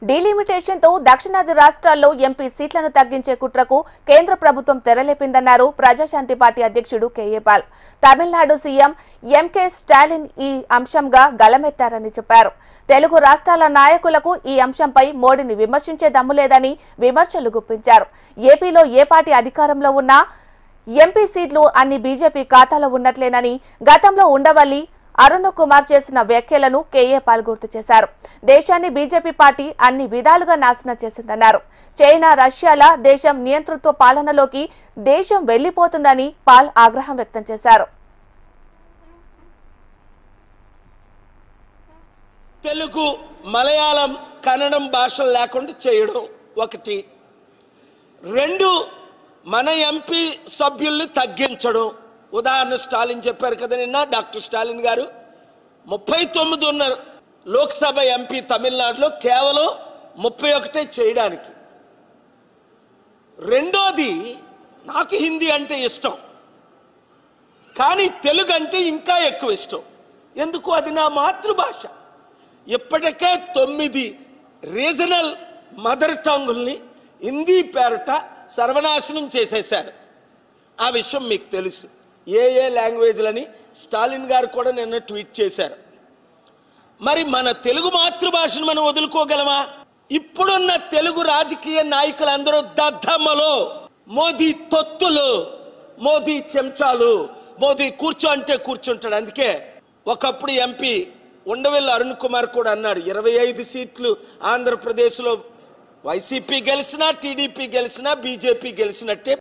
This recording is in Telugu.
డీలిమిటేషన్ తో దక్షిణాది రాష్ట్రాల్లో ఎంపీ సీట్లను తగ్గించే కుట్రకు కేంద్ర ప్రభుత్వం తెరలేపిందన్నారు ప్రజాశాంతి పార్టీ అధ్యక్షుడు K A Paul. Tamil Nadu CM M K Stalin ఈ అంశంగా గలమెత్తారని చెప్పారు. తెలుగు రాష్ట్రాల నాయకులకు ఈ అంశంపై మోడీని విమర్శించే దమ్ము లేదని విమర్శలు గుప్పించారు. ఏపీలో ఏ పార్టీ అధికారంలో ఉన్నా ఎంపీ సీట్లు అన్ని బీజేపీ ఖాతాలో ఉన్నట్లేనని, గతంలో ఉండవల్లి అరుణ్ కుమార్ చేసిన వ్యాఖ్యలను కేఏ పాల్ గుర్తు చేశారు. దేశాన్ని బీజేపీ పార్టీ అన్ని విధాలుగా నాశనం చేసిందన్నారు. చైనా, రష్యాల దేశం నియంతృత్వ పాలనలోకి దేశం వెళ్లిపోతుందని పాల్ ఆగ్రహం వ్యక్తం చేశారు. తెలుగు, మలయాళం, కన్నడం భాషలు లేకుండా చేయడం ఒకటి. రెండు, మన ఎంపీ సభ్యుల్ని తగ్గించడం. ఉదాహరణ స్టాలిన్ చెప్పారు కదా నిన్న, డాక్టర్ స్టాలిన్ గారు 39 ఉన్నారు లోక్సభ ఎంపీ తమిళనాడులో, కేవలం 31 చేయడానికి. రెండోది, నాకు హిందీ అంటే ఇష్టం, కానీ తెలుగు అంటే ఇంకా ఎక్కువ ఇష్టం. ఎందుకు? అది నా మాతృభాష. ఇప్పటికే 9 రీజనల్ మదర్ టంగుల్ని హిందీ పేరట సర్వనాశనం చేసేశారు. ఆ విషయం మీకు తెలుసు. ఏ లాంగ్వేజ్లని స్టాలిన్ గారు కూడా నిన్న ట్వీట్ చేశారు. మరి మన తెలుగు మాతృభాషను మనం వదులుకోగలమా? ఇప్పుడున్న తెలుగు రాజకీయ నాయకులందరూ దద్దమ్మలో, మోదీ తొత్తులు, మోదీ చెంచాలు. మోదీ కూర్చో అంటే కూర్చుంటాడు. అందుకే ఒకప్పుడు ఎంపీ ఉండవల్లి అరుణ్ కుమార్ కూడా అన్నాడు, 25 సీట్లు ఆంధ్రప్రదేశ్లో వైసీపీ గెలిచినా, టీడీపీ గెలిచినా, బీజేపీ గెలిచినట్టే